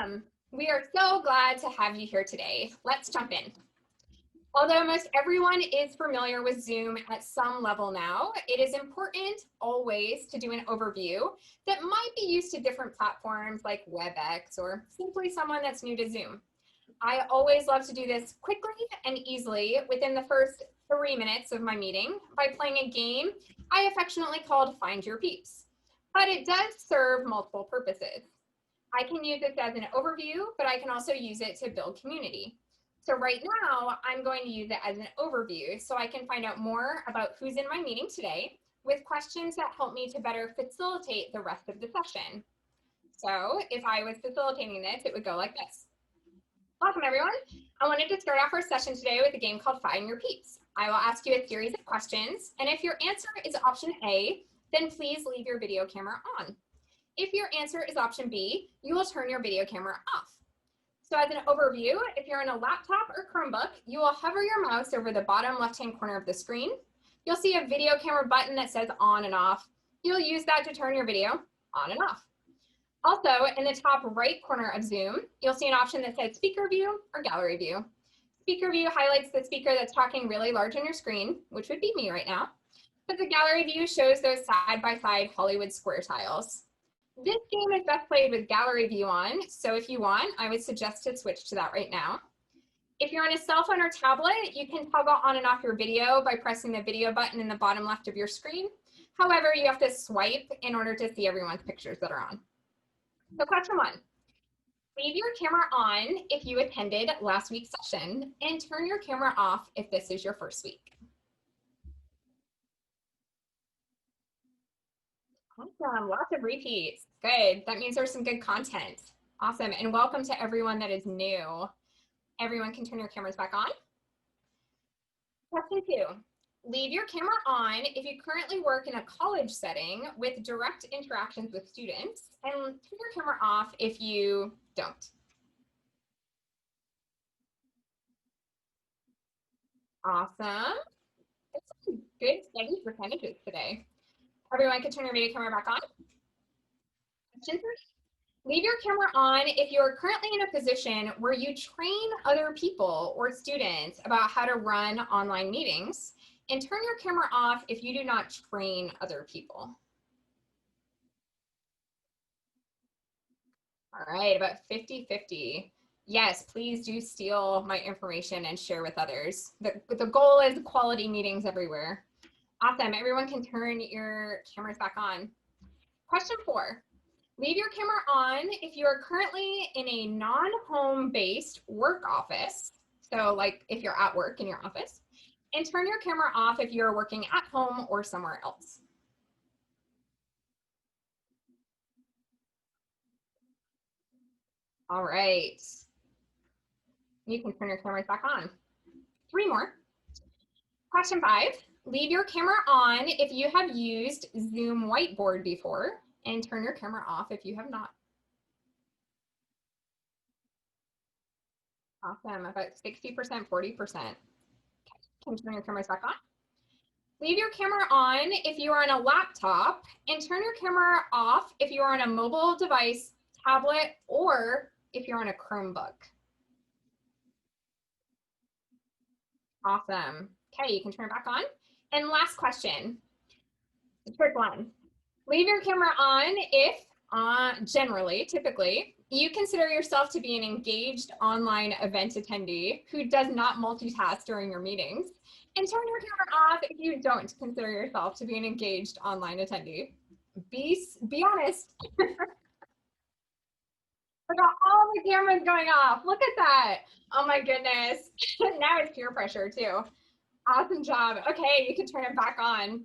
Awesome. We are so glad to have you here today. Let's jump in. Although most everyone is familiar with Zoom at some level now, it is important always to do an overview that might be used to different platforms like WebEx or simply someone that's new to Zoom. I always love to do this quickly and easily within the first 3 minutes of my meeting by playing a game I affectionately called Find Your Peeps. But it does serve multiple purposes. I can use this as an overview, but I can also use it to build community. So right now, I'm going to use it as an overview so I can find out more about who's in my meeting today with questions that help me to better facilitate the rest of the session. So if I was facilitating this, it would go like this. Welcome everyone. I wanted to start off our session today with a game called Find Your Peeps. I will ask you a series of questions, and if your answer is option A, then please leave your video camera on. If your answer is option B, you will turn your video camera off. So as an overview, if you're on a laptop or Chromebook, you will hover your mouse over the bottom left-hand corner of the screen. You'll see a video camera button that says on and off. You'll use that to turn your video on and off. Also, in the top right corner of Zoom, you'll see an option that says speaker view or gallery view. Speaker view highlights the speaker that's talking really large on your screen, which would be me right now. But the gallery view shows those side-by-side Hollywood square tiles. This game is best played with gallery view on, so if you want, I would suggest to switch to that right now. If you're on a cell phone or tablet, you can toggle on and off your video by pressing the video button in the bottom left of your screen. However, you have to swipe in order to see everyone's pictures that are on. So question 1, leave your camera on if you attended last week's session and turn your camera off if this is your first week. Awesome, lots of repeats. Good, that means there's some good content. Awesome, and welcome to everyone that is new. Everyone can turn your cameras back on. Question 2, leave your camera on if you currently work in a college setting with direct interactions with students, and turn your camera off if you don't. Awesome. That's some good steady percentages today. Everyone can turn your video camera back on. Question 3. Leave your camera on if you are currently in a position where you train other people or students about how to run online meetings, and turn your camera off if you do not train other people. All right, about 50-50. Yes, please do steal my information and share with others. The goal is quality meetings everywhere. Awesome, everyone can turn your cameras back on. Question 4, leave your camera on if you are currently in a non-home based work office. So like if you're at work in your office, and turn your camera off if you're working at home or somewhere else. All right. You can turn your cameras back on. 3 more. Question 5, leave your camera on if you have used Zoom Whiteboard before, and turn your camera off if you have not. Awesome, about 60%, 40%. Can turn your cameras back on. Leave your camera on if you are on a laptop, and turn your camera off if you are on a mobile device, tablet, or if you're on a Chromebook. Awesome. Okay, you can turn it back on. And last question, the trick one. Leave your camera on if, generally, typically, you consider yourself to be an engaged online event attendee who does not multitask during your meetings, and turn your camera off if you don't consider yourself to be an engaged online attendee. Be honest. I got all the cameras going off. Look at that. Oh my goodness. Now it's peer pressure too. Awesome job. Okay, you can turn it back on.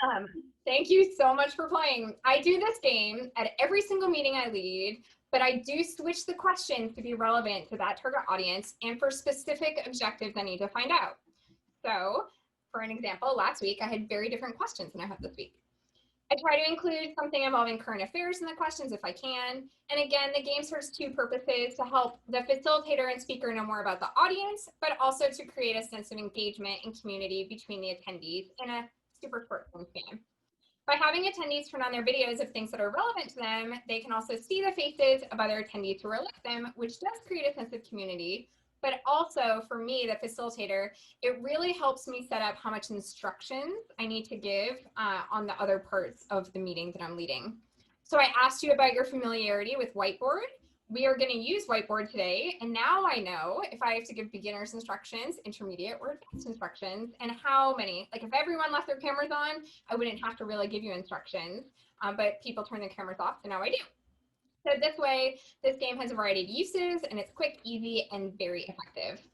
Awesome. Thank you so much for playing. I do this game at every single meeting I lead, but I do switch the questions to be relevant to that target audience and for specific objectives I need to find out. So for an example, last week I had very different questions than I have this week. I try to include something involving current affairs in the questions if I can. And again, the game serves 2 purposes: to help the facilitator and speaker know more about the audience, but also to create a sense of engagement and community between the attendees in a super short time span. By having attendees turn on their videos of things that are relevant to them, they can also see the faces of other attendees who are like them, which does create a sense of community. But also for me, the facilitator, it really helps me set up how much instructions I need to give on the other parts of the meeting that I'm leading. So I asked you about your familiarity with Whiteboard. We are going to use Whiteboard today, and now I know if I have to give beginners instructions, intermediate, or advanced instructions, and how many. Like if everyone left their cameras on, I wouldn't have to really give you instructions, but people turn their cameras off, so now I do. So this way, this game has a variety of uses, and it's quick, easy, and very effective.